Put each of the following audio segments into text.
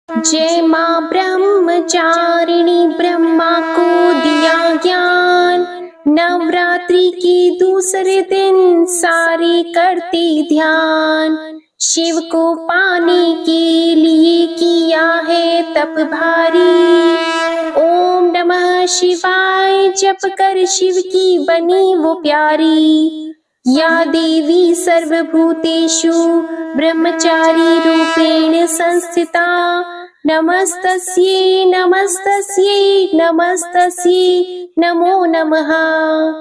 जय माँ ब्रह्मचारिणी, ब्रह्मा को दिया ज्ञान। नवरात्रि के दूसरे दिन सारे करते ध्यान। शिव को पाने के लिए किया है तप भारी। ओम नमः शिवाय जप कर शिव की बनी वो प्यारी। या देवी सर्वभूतेषु ब्रह्मचारी रूपेण संस्थिता। नमस्तस्यै नमस्तस्यै नमस्तस्यै नमो नमः।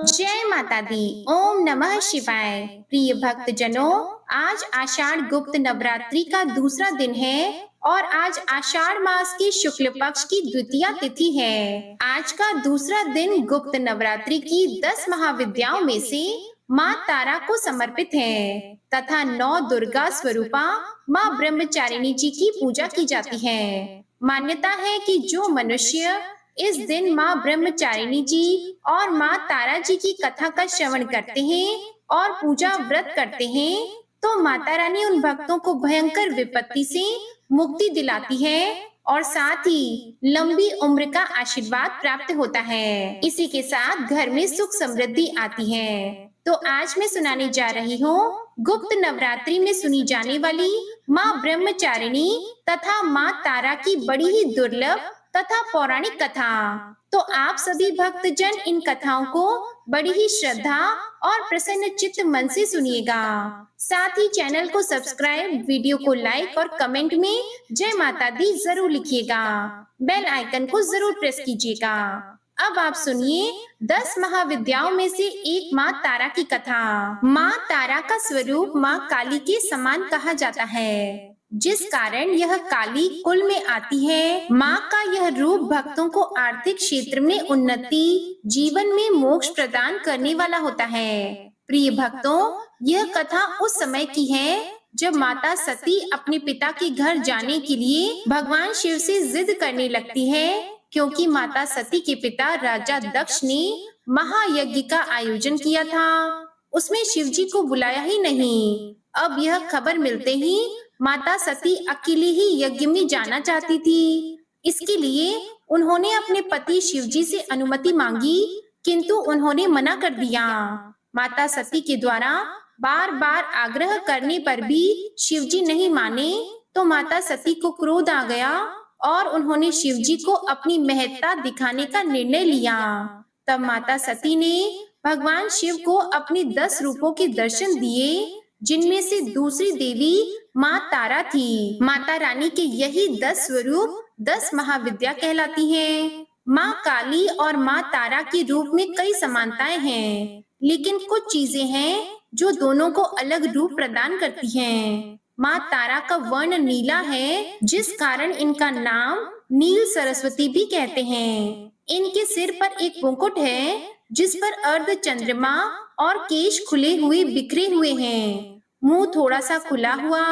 जय माता दी। ओम नमः शिवाय। प्रिय भक्तजनों, आज आषाढ़ गुप्त नवरात्रि का दूसरा दिन है और आज आषाढ़ मास की शुक्ल पक्ष की द्वितीया तिथि है। आज का दूसरा दिन गुप्त नवरात्रि की 10 महाविद्याओं में से माँ तारा को समर्पित है तथा 9 दुर्गा स्वरूपा माँ ब्रह्मचारिणी जी की पूजा की जाती है। मान्यता है कि जो मनुष्य इस दिन माँ ब्रह्मचारिणी जी और माँ तारा जी की कथा का श्रवण करते हैं और पूजा व्रत करते हैं तो माता रानी उन भक्तों को भयंकर विपत्ति से मुक्ति दिलाती है और साथ ही लंबी उम्र का आशीर्वाद प्राप्त होता है। इसी के साथ घर में सुख समृद्धि आती है। तो आज मैं सुनाने जा रही हूँ गुप्त नवरात्रि में सुनी जाने वाली माँ ब्रह्मचारिणी तथा माँ तारा की बड़ी ही दुर्लभ तथा पौराणिक कथा। तो आप सभी भक्तजन इन कथाओं को बड़ी ही श्रद्धा और प्रसन्न चित्त मन से सुनिएगा। साथ ही चैनल को सब्सक्राइब, वीडियो को लाइक और कमेंट में जय माता दी जरूर लिखिएगा। बेल आइकन को जरूर प्रेस कीजिएगा। अब आप सुनिए 10 महाविद्याओं में से एक माँ तारा की कथा। माँ तारा का स्वरूप माँ काली के समान कहा जाता है, जिस कारण यह काली कुल में आती है। माँ का यह रूप भक्तों को आर्थिक क्षेत्र में उन्नति, जीवन में मोक्ष प्रदान करने वाला होता है। प्रिय भक्तों, यह कथा उस समय की है जब माता सती अपने पिता के घर जाने के लिए भगवान शिव से जिद करने लगती है, क्योंकि माता सती के पिता राजा दक्ष ने महायज्ञ का आयोजन किया था। उसमें शिव जी को बुलाया ही नहीं। अब यह खबर मिलते ही माता सती अकेले ही यज्ञ में जाना चाहती थी। इसके लिए उन्होंने अपने पति शिव जी से अनुमति मांगी, किंतु उन्होंने मना कर दिया। माता सती के द्वारा बार बार आग्रह करने पर भी शिव जी नहीं माने, तो माता सती को क्रोध आ गया और उन्होंने शिव जी को अपनी महत्ता दिखाने का निर्णय लिया। तब माता सती ने भगवान शिव को अपने 10 रूपों के दर्शन दिए, जिनमें से दूसरी देवी माँ तारा थी। माता रानी के यही 10 स्वरूप 10 महाविद्या कहलाती हैं। माँ काली और माँ तारा के रूप में कई समानताएं हैं, लेकिन कुछ चीजें हैं जो दोनों को अलग रूप प्रदान करती हैं। माँ तारा का वर्ण नीला है, जिस कारण इनका नाम नील सरस्वती भी कहते हैं। इनके सिर पर एक मुकुट है, जिस पर अर्ध चंद्रमा और केश खुले हुए बिखरे हुए हैं। मुंह थोड़ा सा खुला हुआ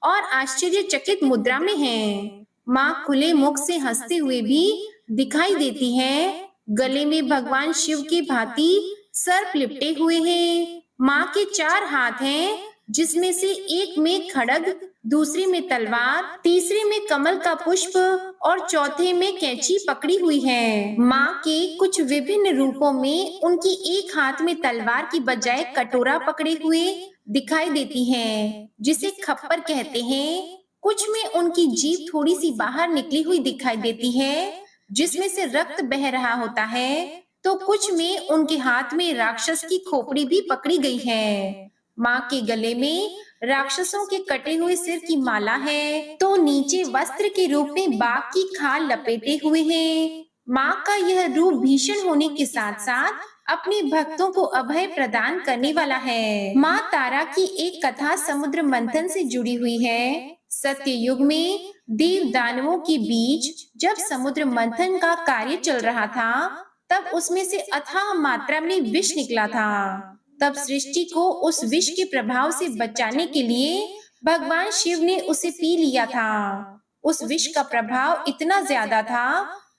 और आश्चर्यचकित मुद्रा में है। माँ खुले मुख से हंसते हुए भी दिखाई देती है। गले में भगवान शिव की भांति सर्प लिपटे हुए हैं। माँ के 4 हाथ हैं, जिसमें से एक में खड्ग, दूसरे में तलवार, तीसरे में कमल का पुष्प और चौथे में कैंची पकड़ी हुई है। माँ के कुछ विभिन्न रूपों में उनकी एक हाथ में तलवार की बजाय कटोरा पकड़े हुए दिखाई देती है, जिसे खप्पर कहते हैं। कुछ में उनकी जीभ थोड़ी सी बाहर निकली हुई दिखाई देती है, जिसमें से रक्त बह रहा होता है। तो कुछ में उनके हाथ में राक्षस की खोपड़ी भी पकड़ी गई है। माँ के गले में राक्षसों के कटे हुए सिर की माला है, तो नीचे वस्त्र के रूप में बाघ की खाल लपेटे हुए हैं। माँ का यह रूप भीषण होने के साथ साथ अपने भक्तों को अभय प्रदान करने वाला है। माँ तारा की एक कथा समुद्र मंथन से जुड़ी हुई है। सत्य युग में देव दानवों के बीच जब समुद्र मंथन का कार्य चल रहा था, तब उसमें से अथाह मात्रा में विष निकला था। तब सृष्टि को उस विष के प्रभाव से बचाने के लिए भगवान शिव ने उसे पी लिया था। उस विष का प्रभाव इतना ज्यादा था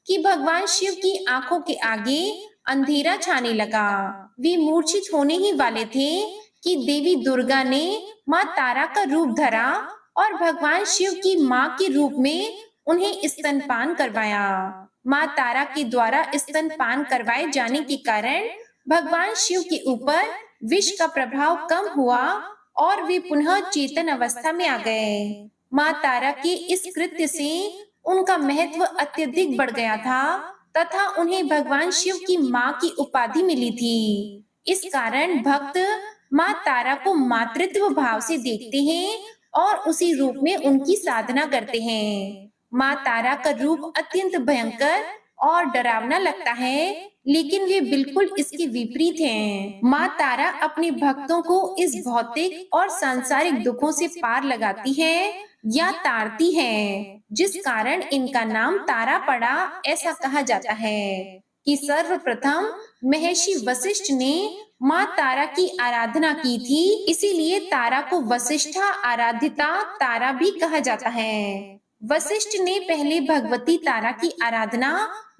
कि भगवान शिव की आंखों के आगे अंधेरा छाने लगा। वे मूर्छित होने ही वाले थे कि देवी दुर्गा ने माँ तारा का रूप धरा और भगवान शिव की माँ के रूप में उन्हें स्तनपान करवाया। माँ तारा के द्वारा स्तनपान करवाए जाने के कारण भगवान शिव के ऊपर विष का प्रभाव कम हुआ और वे पुनः चेतन अवस्था में आ गए। माँ तारा के इस कृत्य से उनका महत्व अत्यधिक बढ़ गया था तथा उन्हें भगवान शिव की माँ की उपाधि मिली थी। इस कारण भक्त माँ तारा को मातृत्व भाव से देखते हैं और उसी रूप में उनकी साधना करते हैं। माँ तारा का रूप अत्यंत भयंकर और डरावना लगता है, लेकिन वे बिल्कुल इसके विपरीत हैं। माँ तारा अपने भक्तों को इस भौतिक और सांसारिक दुखों से पार लगाती है या तारती है, जिस कारण इनका नाम तारा पड़ा। ऐसा कहा जाता है कि सर्वप्रथम महर्षि वशिष्ठ ने माँ तारा की आराधना की थी, इसीलिए तारा को वशिष्ठा आराधिता तारा भी कहा जाता है। वशिष्ठ ने पहले भगवती तारा की आराधना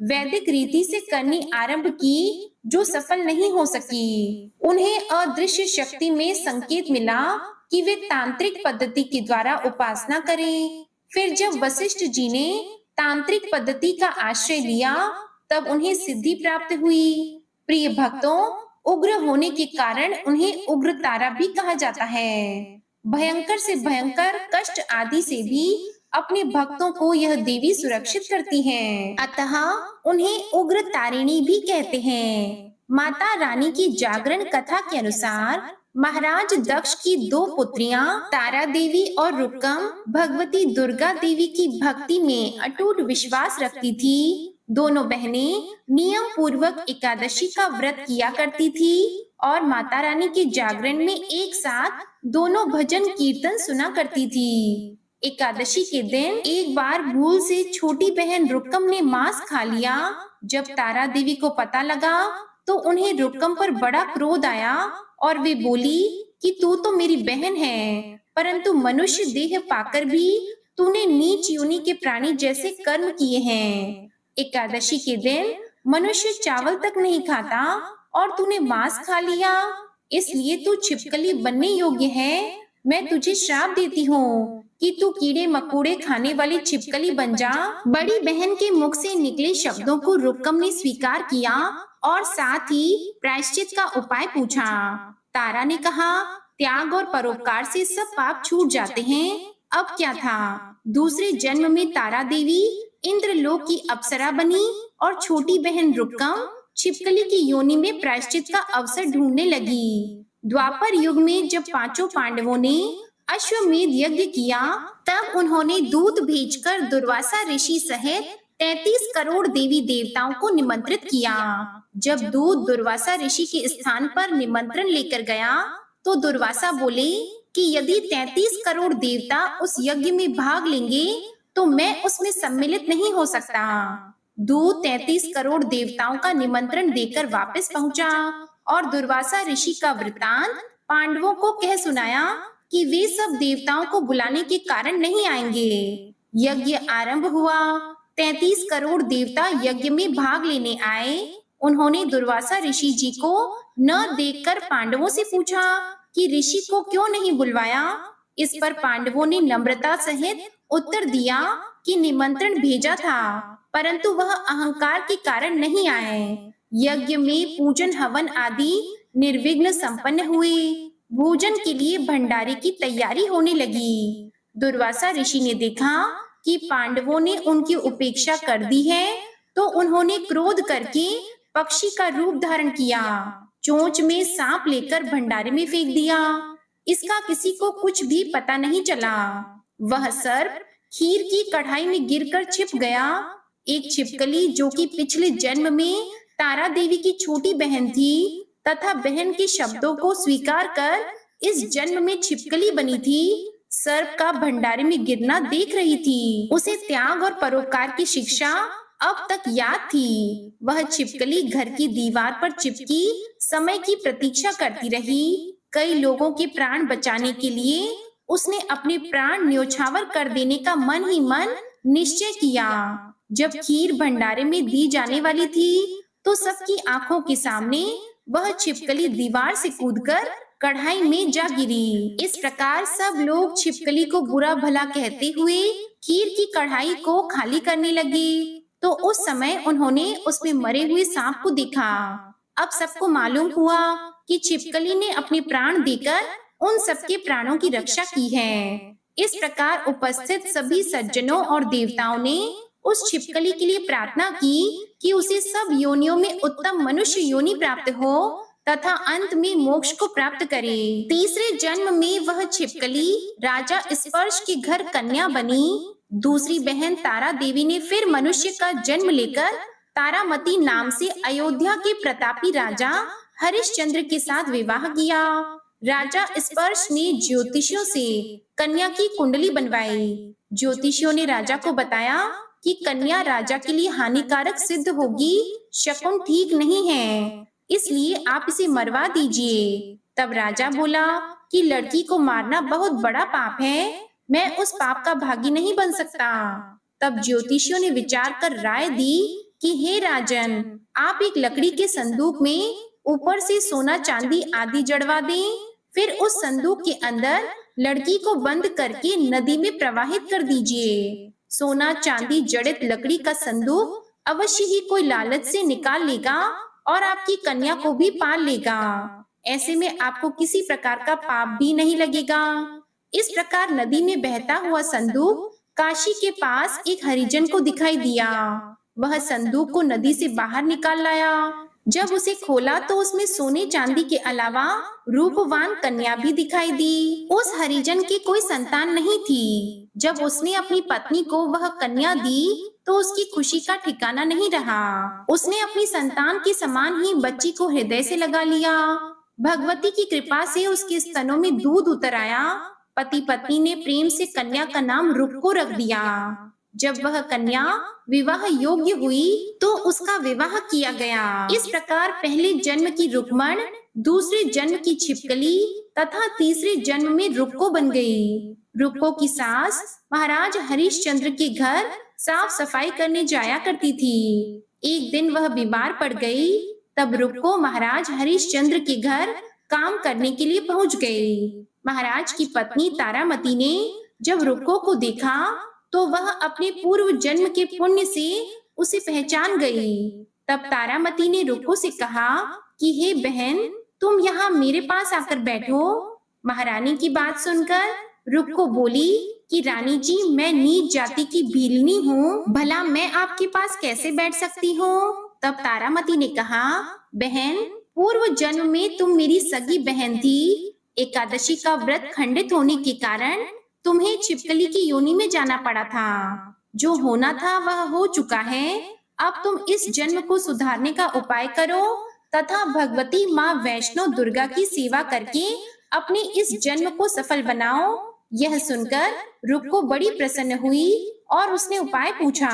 वैदिक रीति से करनी आरंभ की, जो सफल नहीं हो सकी। उन्हें अदृश्य शक्ति में संकेत मिला कि वे तांत्रिक पद्धति के द्वारा उपासना करें। फिर जब वशिष्ठ जी ने तांत्रिक पद्धति का आश्रय लिया, तब उन्हें सिद्धि प्राप्त हुई। प्रिय भक्तों, उग्र होने के कारण उन्हें उग्र तारा भी कहा जाता है। भयंकर से भयंकर कष्ट आदि से भी अपने भक्तों को यह देवी सुरक्षित करती हैं, अतः उन्हें उग्र तारिणी भी कहते हैं। माता रानी की जागरण कथा के अनुसार महाराज दक्ष की दो पुत्रियां तारा देवी और रुक्कम भगवती दुर्गा देवी की भक्ति में अटूट विश्वास रखती थी। दोनों बहनें नियम पूर्वक एकादशी का व्रत किया करती थी और माता रानी के जागरण में एक साथ दोनों भजन कीर्तन सुना करती थी। एकादशी के दिन एक बार भूल से छोटी बहन रुक्कम ने मांस खा लिया। जब तारा देवी को पता लगा तो उन्हें रुक्कम पर बड़ा क्रोध आया और वे बोली कि तू तो मेरी बहन है, परंतु मनुष्य देह पाकर भी तूने नीच योनि के प्राणी जैसे कर्म किए हैं। एकादशी के दिन मनुष्य चावल तक नहीं खाता और तूने मांस खा लिया, इसलिए तू छिपकली बनने योग्य है। मैं तुझे श्राप देती हूँ कि तू कीड़े मकोड़े खाने वाली छिपकली बन जा। बड़ी बहन के मुख से निकले शब्दों को रुक्कम ने स्वीकार किया और साथ ही प्रायश्चित का उपाय पूछा। तारा ने कहा, त्याग और परोपकार से सब पाप छूट जाते हैं। अब क्या था, दूसरे जन्म में तारा देवी इंद्रलोक की अप्सरा बनी और छोटी बहन रुक्कम छिपकली की योनि में प्रायश्चित का अवसर ढूंढने लगी। द्वापर युग में जब पांचों पांडवों ने अश्वमेध यज्ञ किया, तब उन्होंने दूत भेजकर दुर्वासा ऋषि सहित 33 करोड़ देवी देवताओं को निमंत्रित किया। जब दूत दुर्वासा ऋषि के स्थान पर निमंत्रण लेकर गया, तो दुर्वासा बोले कि यदि 33 करोड़ देवता उस यज्ञ में भाग लेंगे, तो मैं उसमें सम्मिलित नहीं हो सकता। दूत 33 करोड़ देवताओं का निमंत्रण देकर वापस पहुंचा और दुर्वासा ऋषि का वृतांत पांडवों को कह सुनाया कि वे सब देवताओं को बुलाने के कारण नहीं आएंगे। यज्ञ आरंभ हुआ। 33 करोड़ देवता यज्ञ में भाग लेने आए। उन्होंने दुर्वासा ऋषि जी को न देखकर पांडवों से पूछा कि ऋषि को क्यों नहीं बुलवाया। इस पर पांडवों ने नम्रता सहित उत्तर दिया कि निमंत्रण भेजा था, परंतु वह अहंकार के कारण नहीं आए। यज्ञ में पूजन हवन आदि निर्विघ्न संपन्न हुए। भोजन के लिए भंडारे की तैयारी होने लगी। दुर्वासा ऋषि ने देखा कि पांडवों ने उनकी उपेक्षा कर दी है, तो उन्होंने क्रोध करके पक्षी का रूप धारण किया। चोंच में सांप लेकर भंडारे में फेंक दिया। इसका किसी को कुछ भी पता नहीं चला। वह सर्प खीर की कढ़ाई में गिरकर छिप गया। एक छिपकली जो कि पिछले जन्म में तारा देवी की छोटी बहन थी तथा बहन के शब्दों को स्वीकार कर इस जन्म में छिपकली बनी थी, सर्प का भंडारे में गिरना देख रही थी। उसे त्याग और परोपकार की शिक्षा अब तक याद थी। वह छिपकली घर की दीवार पर चिपकी समय की प्रतीक्षा करती रही। कई लोगों के प्राण बचाने के लिए उसने अपने प्राण न्योछावर कर देने का मन ही मन निश्चय किया। जब खीर भंडारे में दी जाने वाली थी, तो सबकी आंखों के सामने वह छिपकली दीवार से कूदकर कढ़ाई में जा गिरी। इस प्रकार सब लोग छिपकली को बुरा भला कहते हुए खीर की कढ़ाई को खाली करने लगे तो उस समय उन्होंने उसमें मरे हुए सांप को देखा। अब सबको मालूम हुआ कि छिपकली ने अपने प्राण देकर उन सबके प्राणों की रक्षा की है। इस प्रकार उपस्थित सभी सज्जनों और देवताओं ने उस छिपकली के लिए प्रार्थना की कि उसे सब योनियों में उत्तम मनुष्य योनि प्राप्त हो तथा अंत में मोक्ष को प्राप्त करे। तीसरे जन्म में वह छिपकली राजा स्पर्श के घर कन्या बनी। दूसरी बहन तारा देवी ने फिर मनुष्य का जन्म लेकर तारामती नाम से अयोध्या के प्रतापी राजा हरिश्चंद्र के साथ विवाह किया। राजा स्पर्श ने ज्योतिषियों से कन्या की कुंडली बनवाई। ज्योतिषियों ने राजा को बताया कि कन्या राजा के लिए हानिकारक सिद्ध होगी, शकुन ठीक नहीं है, इसलिए आप इसे मरवा दीजिए। तब राजा बोला कि लड़की को मारना बहुत बड़ा पाप है, मैं उस पाप का भागी नहीं बन सकता। तब ज्योतिषियों ने विचार कर राय दी कि हे राजन, आप एक लकड़ी के संदूक में ऊपर से सोना चांदी आदि जड़वा दें, फिर उस संदूक के अंदर लड़की को बंद करके नदी में प्रवाहित कर दीजिए। सोना चांदी जड़ित लकड़ी का संदूक अवश्य ही कोई लालच से निकाल लेगा और आपकी कन्या को भी पाल लेगा। ऐसे में आपको किसी प्रकार का पाप भी नहीं लगेगा। इस प्रकार नदी में बहता हुआ संदूक काशी के पास एक हरिजन को दिखाई दिया। वह संदूक को नदी से बाहर निकाल लाया। जब उसे खोला तो उसमें सोने चांदी के अलावा रूपवान कन्या भी दिखाई दी। उस हरिजन की कोई संतान नहीं थी। जब उसने अपनी पत्नी को वह कन्या दी तो उसकी खुशी का ठिकाना नहीं रहा। उसने अपनी संतान के समान ही बच्ची को हृदय से लगा लिया। भगवती की कृपा से उसके स्तनों में दूध उतर आया। पति पत्नी ने प्रेम से कन्या का नाम रुक को रख दिया। जब वह कन्या विवाह योग्य हुई तो उसका विवाह किया गया। इस प्रकार पहले जन्म की रुक्मण, दूसरे जन्म की छिपकली तथा तीसरे जन्म में रुक्को बन गई। रुक्को की सास महाराज हरिश्चंद्र के घर साफ सफाई करने जाया करती थी। एक दिन वह बीमार पड़ गई। तब रुक्को महाराज हरिश्चंद्र के घर काम करने के लिए पहुंच गई। महाराज की पत्नी तारामती ने जब रुक्को को देखा तो वह अपने पूर्व जन्म के पुण्य से उसे पहचान गई। तब तारामती ने रुक्को से कहा कि हे बहन, तुम यहाँ मेरे पास आकर बैठो। महारानी की बात सुनकर रुक्को बोली कि रानी जी, मैं नीच जाति की भीलनी हूँ, भला मैं आपके पास कैसे बैठ सकती हूँ। तब तारामती ने कहा, बहन, पूर्व जन्म में तुम मेरी सगी बहन थी। एकादशी का व्रत खंडित होने के कारण तुम्हें छिपकली की योनि में जाना पड़ा था। जो होना था वह हो चुका है। अब तुम इस जन्म को सुधारने का उपाय करो तथा भगवती माँ वैष्णो दुर्गा की सेवा करके अपने इस जन्म को सफल बनाओ। यह सुनकर रुक्को बड़ी प्रसन्न हुई और उसने उपाय पूछा।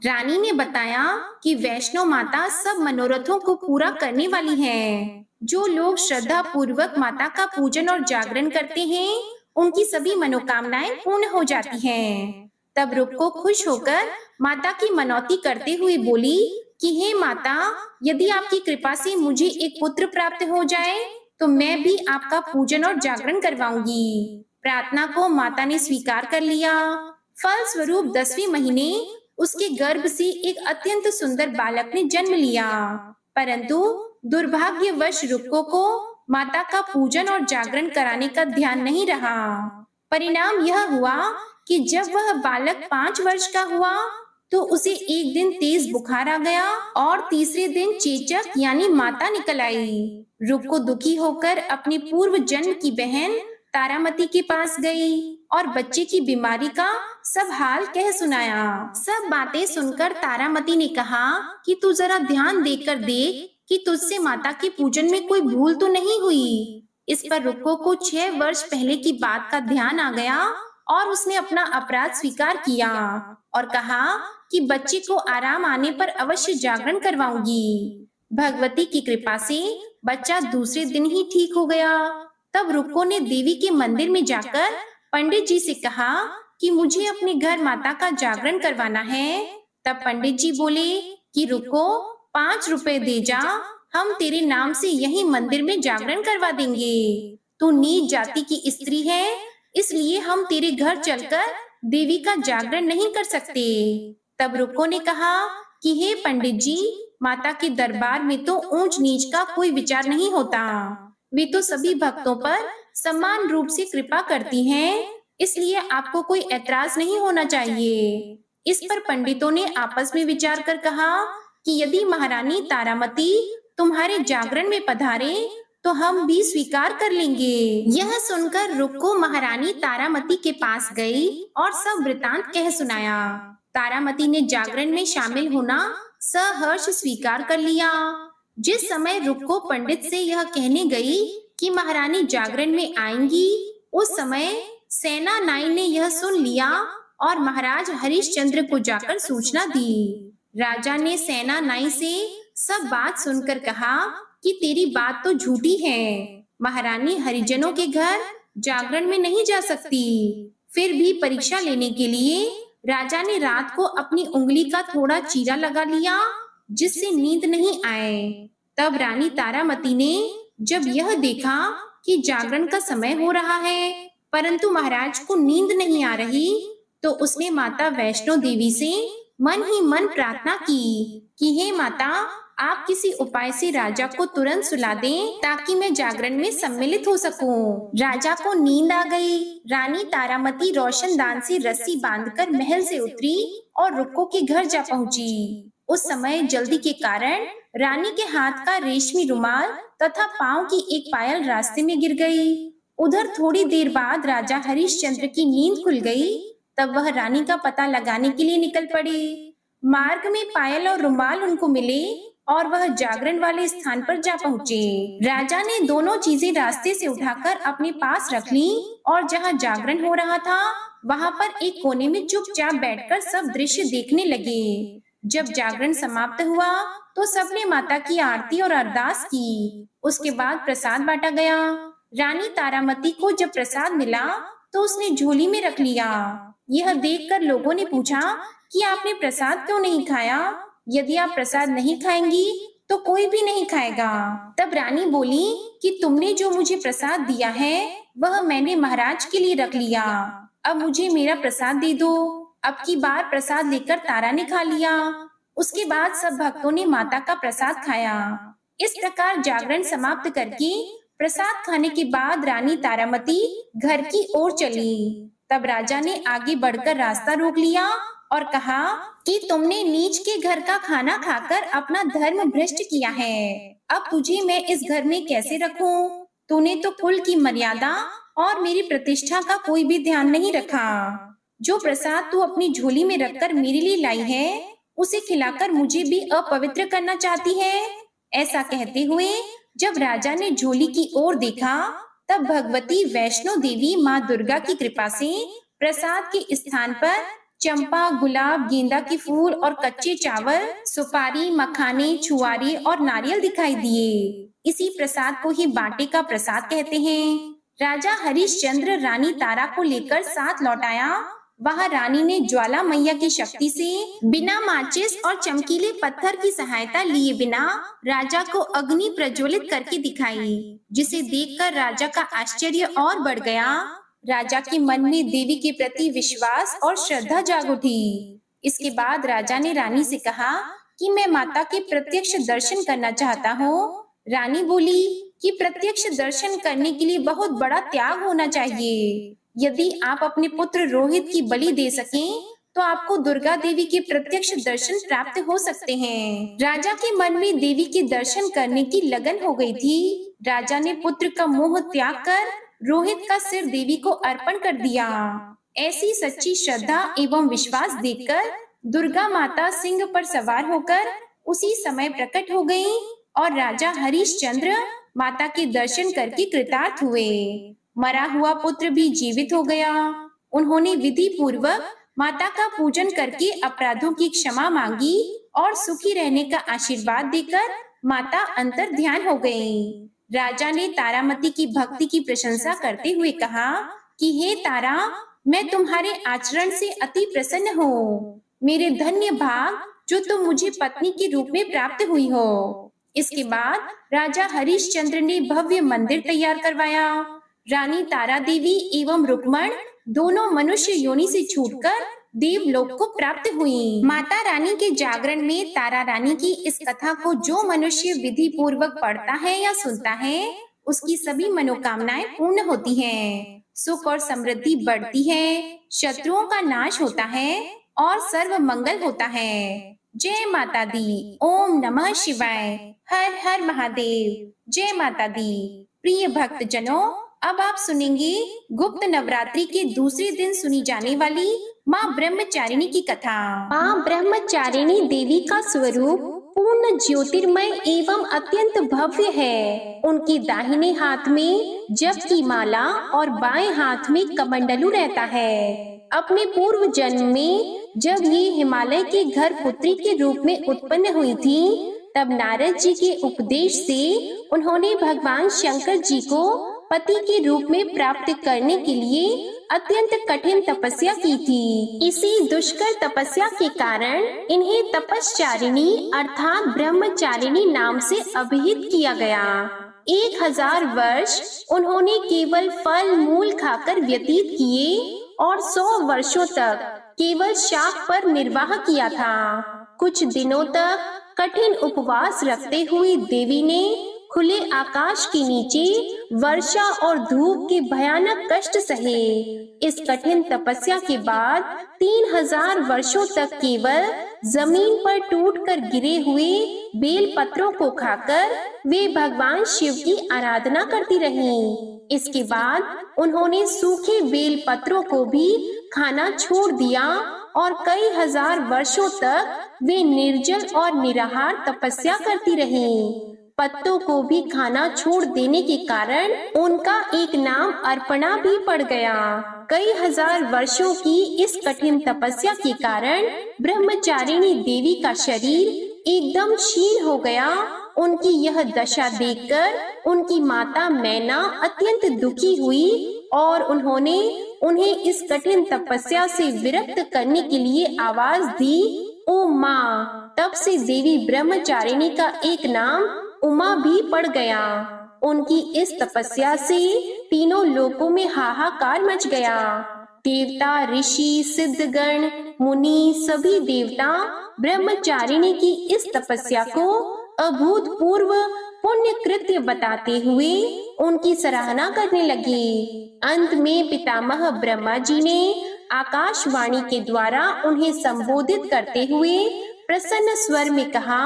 रानी ने बताया कि वैष्णो माता सब मनोरथों को पूरा करने वाली है। जो लोग श्रद्धा पूर्वक माता का पूजन और जागरण करते हैं उनकी सभी मनोकामनाएं पूर्ण हो जाती हैं। तब रुक्को खुश होकर माता की मनौती करते हुए बोली कि हे माता, यदि आपकी कृपा से मुझे एक पुत्र प्राप्त हो जाए तो मैं भी आपका पूजन और जागरण करवाऊंगी। प्रार्थना को माता ने स्वीकार कर लिया। फल स्वरूप 10वें महीने उसके गर्भ से एक अत्यंत सुंदर बालक ने जन्म लिया। परंतु दुर्भाग्यवश रुक्को को माता का पूजन और जागरण कराने का ध्यान नहीं रहा। परिणाम यह हुआ कि जब वह बालक 5 वर्ष का हुआ तो उसे एक दिन तेज बुखार आ गया और तीसरे दिन चेचक यानी माता निकल आई। रुक्को दुखी होकर अपने पूर्व जन्म की बहन तारामती के पास गई और बच्चे की बीमारी का सब हाल कह सुनाया। सब बातें सुनकर तारामती ने कहा कि तू जरा ध्यान देकर देख कि तुझसे माता के पूजन में कोई भूल तो नहीं हुई। इस पर रुक्को को 6 वर्ष पहले की बात का ध्यान आ गया और उसने अपना अपराध स्वीकार किया और कहा कि बच्चे को आराम आने पर अवश्य जागरण करवाऊंगी। भगवती की कृपा से बच्चा दूसरे दिन ही ठीक हो गया। तब रुक्को ने देवी के मंदिर में जाकर पंडित जी से कहा कि मुझे अपने घर माता का जागरण करवाना है। तब पंडित जी बोले कि रुक्को, 5 रुपए दे जा, हम तेरे नाम से यही मंदिर में जागरण करवा देंगे। तू नीच जाति की स्त्री है, इसलिए हम तेरे घर चलकर देवी का जागरण नहीं कर सकते। तब रुक्को ने कहा कि हे पंडित जी, माता के दरबार में तो ऊंच नीच का कोई विचार नहीं होता। वे तो सभी भक्तों पर समान रूप से कृपा करती हैं, इसलिए आपको कोई ऐतराज नहीं होना चाहिए। इस पर पंडितों ने आपस में विचार कर कहा कि यदि महारानी तारामती तुम्हारे जागरण में पधारे तो हम भी स्वीकार कर लेंगे। यह सुनकर रुक्को महारानी तारामती के पास गई और सब वृतांत कह सुनाया। तारामती ने जागरण में शामिल होना सहर्ष स्वीकार कर लिया। जिस समय रुक्को पंडित से यह कहने गई कि महारानी जागरण में आएंगी, उस समय सेना नाई ने यह सुन लिया और महाराज हरिश्चंद्र को जाकर सूचना दी। राजा ने सेना नाई से सब बात सुनकर कहा कि तेरी बात तो झूठी है, महारानी हरिजनों के घर जागरण में नहीं जा सकती। फिर भी परीक्षा लेने के लिए राजा ने रात को अपनी उंगली का थोड़ा चीरा लगा लिया, जिससे नींद नहीं आए। तब रानी तारामती ने जब यह देखा कि जागरण का समय हो रहा है परंतु महाराज को नींद नहीं आ रही, तो उसने माता वैष्णो देवी से मन ही मन प्रार्थना की कि हे माता, आप किसी उपाय से राजा को तुरंत सुला दें ताकि मैं जागरण में सम्मिलित हो सकूं। राजा को नींद आ गई। रानी तारामती रोशनदान से रस्सी बांधकर महल से उतरी और रुक्को के घर जा पहुंची। उस समय जल्दी के कारण रानी के हाथ का रेशमी रुमाल तथा पांव की एक पायल रास्ते में गिर गई। उधर थोड़ी देर बाद राजा हरिश्चंद्र की नींद खुल गई। तब वह रानी का पता लगाने के लिए निकल पड़े। मार्ग में पायल और रुमाल उनको मिले और वह जागरण वाले स्थान पर जा पहुँचे। राजा ने दोनों चीजें रास्ते से उठाकर अपने पास रख ली और जहाँ जागरण हो रहा था वहाँ पर एक कोने में चुपचाप बैठकर सब दृश्य देखने लगे। जब जागरण समाप्त हुआ तो सबने माता की आरती और अरदास की। उसके बाद प्रसाद बांटा गया। रानी तारामती को जब प्रसाद मिला तो उसने झोली में रख लिया। यह देखकर लोगों ने पूछा कि आपने प्रसाद क्यों नहीं खाया? यदि आप प्रसाद नहीं खाएंगी तो कोई भी नहीं खाएगा। तब रानी बोली कि तुमने जो मुझे प्रसाद दिया है वह मैंने महाराज के लिए रख लिया। अब मुझे मेरा प्रसाद दे दो। अब की बार प्रसाद लेकर तारा ने खा लिया। उसके बाद सब भक्तों ने माता का प्रसाद खाया। इस प्रकार जागरण समाप्त करके प्रसाद खाने के बाद रानी तारामती घर की ओर चली। तब राजा ने आगे बढ़कर रास्ता रोक लिया और कहा कि तुमने नीच के घर का खाना खाकर अपना धर्म भ्रष्ट किया है। अब तुझे मैं इस घर में कैसे रखूं? तूने तो कुल की मर्यादा और मेरी प्रतिष्ठा का कोई भी ध्यान नहीं रखा। जो प्रसाद तू अपनी झोली में रखकर मेरे लिए लाई है, उसे खिलाकर मुझे भी अपवित्र करना चाहती है। ऐसा कहते हुए जब राजा ने झोली की ओर देखा तब भगवती वैष्णो देवी माँ दुर्गा की कृपा से प्रसाद के स्थान पर चंपा, गुलाब, गेंदा के फूल और कच्चे चावल, सुपारी, मखाने, छुआरे और नारियल दिखाई दिए। इसी प्रसाद को ही बाटे का प्रसाद कहते हैं। राजा हरिश्चंद्र रानी तारा को लेकर साथ लौट आया। वहाँ रानी ने ज्वाला मैया की शक्ति से बिना माचिस और चमकीले पत्थर की सहायता लिए बिना राजा को अग्नि प्रज्वलित करके दिखाई, जिसे देखकर राजा का आश्चर्य और बढ़ गया। राजा के मन में देवी के प्रति विश्वास और श्रद्धा जाग उठी। इसके बाद राजा ने रानी से कहा कि मैं माता के प्रत्यक्ष दर्शन करना चाहता हूँ। रानी बोली कि प्रत्यक्ष दर्शन करने के लिए बहुत बड़ा त्याग होना चाहिए। यदि आप अपने पुत्र रोहित की बलि दे सकें तो आपको दुर्गा देवी के प्रत्यक्ष दर्शन प्राप्त हो सकते हैं। राजा के मन में देवी के दर्शन करने की लगन हो गई थी। राजा ने पुत्र का मोह त्याग कर रोहित का सिर देवी को अर्पण कर दिया। ऐसी सच्ची श्रद्धा एवं विश्वास देखकर दुर्गा माता सिंह पर सवार होकर उसी समय प्रकट हो गई और राजा हरिश्चंद्र माता के दर्शन करके कृतार्थ हुए। मरा हुआ पुत्र भी जीवित हो गया। उन्होंने विधि पूर्वक माता का पूजन करके अपराधों की क्षमा मांगी और सुखी रहने का आशीर्वाद देकर माता अंतर ध्यान हो गई। राजा ने तारामती की भक्ति की प्रशंसा करते हुए कहा कि हे तारा, मैं तुम्हारे आचरण से अति प्रसन्न हूँ। मेरे धन्य भाग जो तुम मुझे पत्नी के रूप में प्राप्त हुई हो। इसके बाद राजा हरिश्चंद्र ने भव्य मंदिर तैयार करवाया। रानी तारा देवी एवं रुक्मण दोनों मनुष्य योनि से छूटकर देवलोक को प्राप्त हुई। माता रानी के जागरण में तारा रानी की इस कथा को जो मनुष्य विधि पूर्वक पढ़ता है या सुनता है, उसकी सभी मनोकामनाएं पूर्ण होती हैं, सुख और समृद्धि बढ़ती है, शत्रुओं का नाश होता है और सर्व मंगल होता है। जय माता दी। ओम नमः शिवाय। हर हर महादेव। जय माता दी। प्रिय भक्त जनों, अब आप सुनेंगे गुप्त नवरात्रि के दूसरे दिन सुनी जाने वाली माँ ब्रह्मचारिणी की कथा। माँ ब्रह्मचारिणी देवी का स्वरूप पूर्ण ज्योतिर्मय एवं अत्यंत भव्य है। उनके दाहिने हाथ में जप की माला और बाएं हाथ में कमंडलू रहता है। अपने पूर्व जन्म में जब ये हिमालय के घर पुत्री के रूप में उत्पन्न हुई थी, तब नारद जी के उपदेश से उन्होंने भगवान शंकर जी को पति के रूप में प्राप्त करने के लिए अत्यंत कठिन तपस्या की थी। इसी दुष्कर तपस्या के कारण इन्हें तपस्चारिणी अर्थात ब्रह्मचारिणी नाम से अभिहित किया गया। 1000 वर्ष उन्होंने केवल फल मूल खाकर व्यतीत किए और 100 वर्षों तक केवल शाक पर निर्वाह किया था। कुछ दिनों तक कठिन उपवास रखते हुए देवी ने खुले आकाश के नीचे वर्षा और धूप के भयानक कष्ट सहे। इस कठिन तपस्या के बाद 3000 वर्षों तक केवल जमीन पर टूटकर गिरे हुए बेल पत्रों को खाकर वे भगवान शिव की आराधना करती रहीं। इसके बाद उन्होंने सूखे बेल पत्रों को भी खाना छोड़ दिया और कई हजार वर्षों तक वे निर्जल और निराहार तपस्या करती रहीं। पत्तों को भी खाना छोड़ देने के कारण उनका एक नाम अर्पणा भी पड़ गया। कई हजार वर्षों की इस कठिन तपस्या के कारण ब्रह्मचारिणी देवी का शरीर एकदम क्षीण हो गया। उनकी यह दशा देखकर उनकी माता मैना अत्यंत दुखी हुई और उन्होंने उन्हें इस कठिन तपस्या से विरक्त करने के लिए आवाज दी, ओ माँ। तब से देवी ब्रह्मचारिणी का एक नाम उमा भी पड़ गया। उनकी इस तपस्या से तीनों लोकों में हाहाकार मच गया। देवता, ऋषि, सिद्धगण, मुनि सभी देवता ब्रह्मचारिणी की इस तपस्या को अभूतपूर्व पुण्य कृत्य बताते हुए उनकी सराहना करने लगे। अंत में पितामह ब्रह्मा जी ने आकाशवाणी के द्वारा उन्हें संबोधित करते हुए प्रसन्न स्वर में कहा,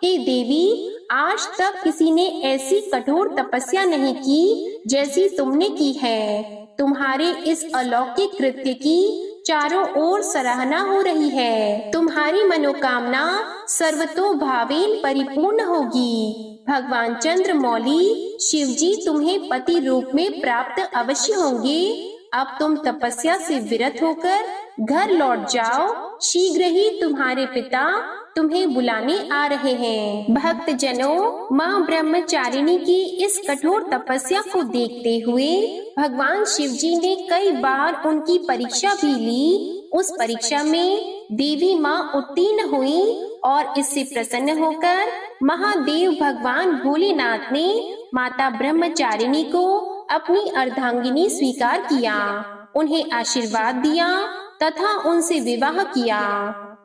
हे देवी, आज तक किसी ने ऐसी कठोर तपस्या नहीं की जैसी तुमने की है। तुम्हारे इस अलौकिक कृत्य की चारों ओर सराहना हो रही है। तुम्हारी मनोकामना सर्वतोभावेन परिपूर्ण होगी। भगवान चंद्रमौली शिव जी तुम्हें पति रूप में प्राप्त अवश्य होंगे। अब तुम तपस्या से विरत होकर घर लौट जाओ। शीघ्र ही तुम्हारे पिता तुम्हें बुलाने आ रहे हैं। भक्त जनों, माँ ब्रह्मचारिणी की इस कठोर तपस्या को देखते हुए भगवान शिव जी ने कई बार उनकी परीक्षा भी ली। उस परीक्षा में देवी माँ उत्तीर्ण हुई और इससे प्रसन्न होकर महादेव भगवान भोलेनाथ ने माता ब्रह्मचारिणी को अपनी अर्धांगिनी स्वीकार किया, उन्हें आशीर्वाद दिया तथा उनसे विवाह किया।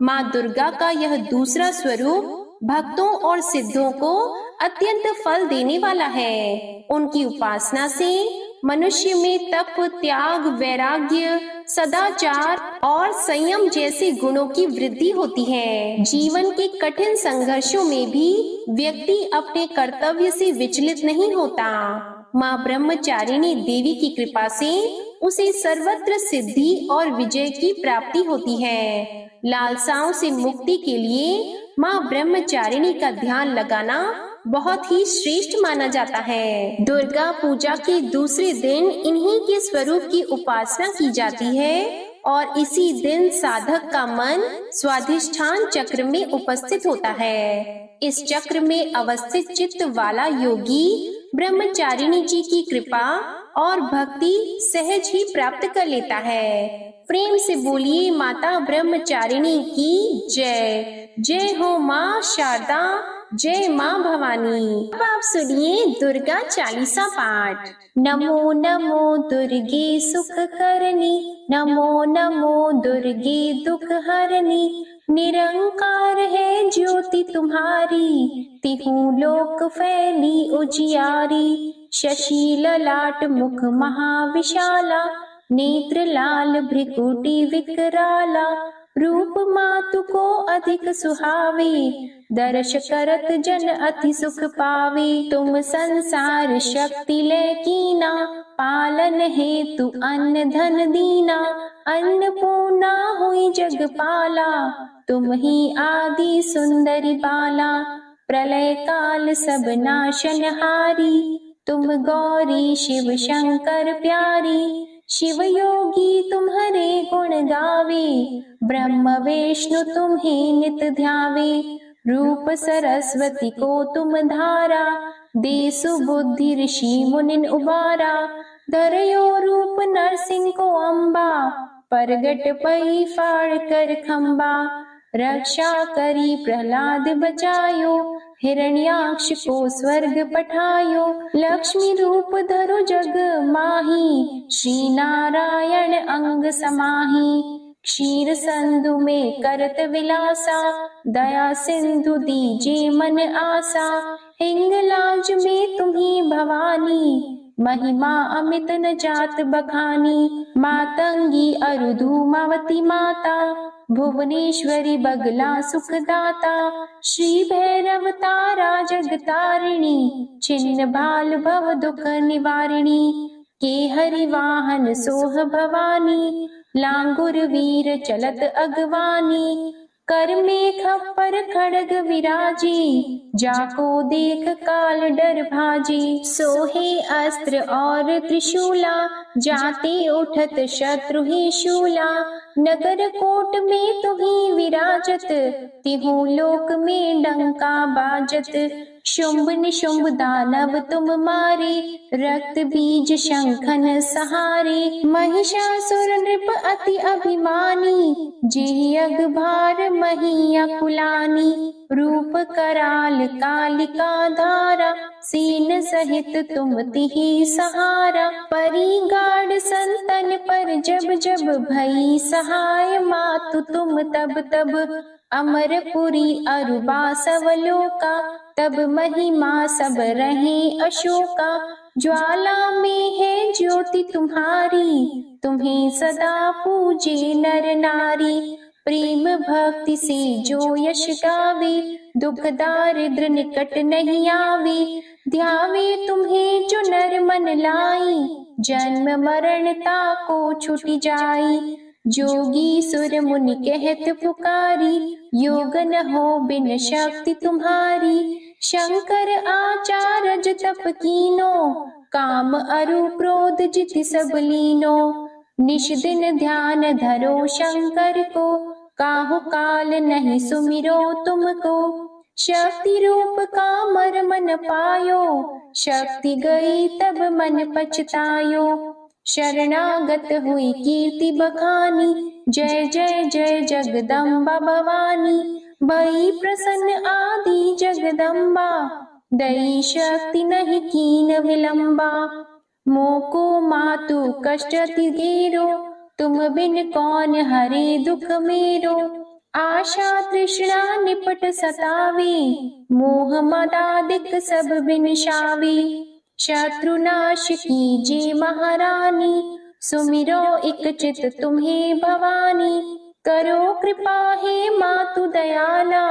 माँ दुर्गा का यह दूसरा स्वरूप भक्तों और सिद्धों को अत्यंत फल देने वाला है। उनकी उपासना से मनुष्य में तप, त्याग, वैराग्य, सदाचार और संयम जैसे गुणों की वृद्धि होती है। जीवन के कठिन संघर्षों में भी व्यक्ति अपने कर्तव्य से विचलित नहीं होता। माँ ब्रह्मचारिणी देवी की कृपा से उसे सर्वत्र सिद्धि और विजय की प्राप्ति होती है। लालसाओं से मुक्ति के लिए माँ ब्रह्मचारिणी का ध्यान लगाना बहुत ही श्रेष्ठ माना जाता है। दुर्गा पूजा के दूसरे दिन इन्हीं के स्वरूप की उपासना की जाती है और इसी दिन साधक का मन स्वाधिष्ठान चक्र में उपस्थित होता है। इस चक्र में अवस्थित चित्त वाला योगी ब्रह्मचारिणी जी की कृपा और भक्ति सहज ही प्राप्त कर लेता है। प्रेम से बोलिए माता ब्रह्मचारिणी की जय। जय हो माँ शारदा जय माँ भवानी। अब आप सुनिए दुर्गा चालीसा पाठ। नमो नमो दुर्गे सुख करनी, नमो नमो दुर्गे दुख हरनी। निरंकार है ज्योति तुम्हारी, तिहु लोक फैली उजियारी। शशि ललाट मुख महाविशाला, नेत्र लाल भ्रिकुटी विकराला। रूप मातु को अधिक सुहावे, दर्श करत जन अति सुख पावे। तुम संसार शक्ति ले कीना, पालन हेतु अन्न धन दीना। अन्नपूर्णा हुई जगपाला, तुम ही आदि सुंदरी बाला। प्रलय काल सब नाशनहारी, तुम गौरी शिव शंकर प्यारी। शिव योगी तुम्हारे गुण गावे, ब्रह्म विष्णु तुम्हें नित ध्यावे। रूप सरस्वती को तुम धारा, दे सुबुद्धि ऋषि मुनिन उबारा। धरयो रूप नरसिंह को अम्बा, परगट पई फाड़ कर खम्बा। रक्षा करी प्रहलाद बचायो, हिरण्याक्ष को स्वर्ग पठायो। लक्ष्मी रूप धरो जग माही, श्री नारायण अंग समाही। क्षीर संधु में करत विलासा, दया सिंधु दीजे मन आसा। हिंगलाज में तुम्ही भवानी, महिमा अमित न जात बखानी। मातंगी अरुधुमावती माता, भुवनेश्वरी बगला सुखदाता। श्री भैरव तारा जगतारिणी, छिन्न भाल भव दुख निवारिणी। के हरि वाहन सोह भवानी, लांगुर वीर चलत अगवानी। कर में खप्पर खड़ग विराजी, जाको देख काल डर भाजी। सोहे अस्त्र और त्रिशूला, जाते उठत शत्रु ही शूला। नगर कोट में तुम्ही विराजत, तिहु लोक में डंका बाजत। शुंभ निशुंभ दानव तुम मारे, रक्त बीज शंखन सहारे। महिषासुर नृप अति अभिमानी, जियग भार मही अकुलानी। रूप कराल कालिका धारा, सीन सहित तुम तिहि सहारा। परिगाढ़ संतन पर जब जब भई सहाय, मातु तुम तब तब। अमरपुरी अरुबा सवलोका, तब महिमा सब रहे अशोका। ज्वाला में है ज्योति तुम्हारी, तुम्हें सदा पूजे नर नारी। प्रेम भक्ति से जो यश गावे, दुख दारिद्र निकट नहीं आवे। ध्यावे तुम्हें जो नर मन लाई, जन्म मरणता को छुट जाई। जोगी सुर मुनि कहत पुकारी, योग न हो बिन शक्ति तुम्हारी। शंकर आचारज तप कीनो, काम अरु क्रोध जित सब लीनो। निश दिन ध्यान धरो शंकर को, काहु काल नहीं सुमिरो तुमको। शक्ति रूप का मर मन पायो, शक्ति गई तब मन पछतायो। शरणागत हुई कीर्ति बखानी, जय जय जय जगदम्बा भवानी। भई प्रसन्न आदि जगदम्बा, दई शक्ति नहीं कीन विलंबा। मोको मातु कष्ट अति घेरो, तुम बिन कौन हरे दुख मेरो। आशा तृष्णा निपट सतावे, मोह मदादिक सब बिनशावे। शत्रु नाश कीजे महारानी, सुमिरो एक चित तुम्हें भवानी। करो कृपा हे मातु दयाला,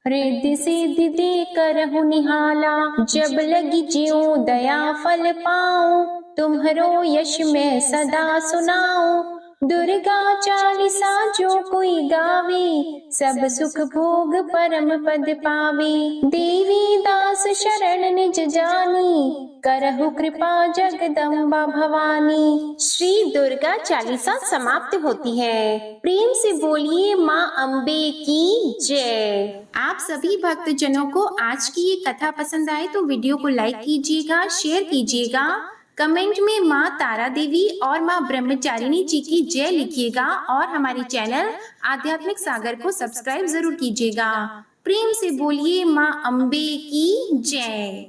रिद्धि सिद्धि दे करहु निहाला। जब लगी ज्यों दया फल पाऊं, तुम्हरो यश मैं सदा सुनाऊं। दुर्गा चालीसा जो कोई गावे, सब सुख भोग परम पद पावे। देवी दास शरण निज जानी, करहु कृपा जगदम्बा भवानी। श्री दुर्गा चालीसा समाप्त होती है। प्रेम से बोलिए माँ अम्बे की जय। आप सभी भक्त जनों को आज की ये कथा पसंद आए तो वीडियो को लाइक कीजिएगा, शेयर कीजिएगा। कमेंट में माँ तारा देवी और माँ ब्रह्मचारिणी जी की जय लिखिएगा और हमारे चैनल आध्यात्मिक सागर को सब्सक्राइब जरूर कीजिएगा। प्रेम से बोलिए माँ अम्बे की जय।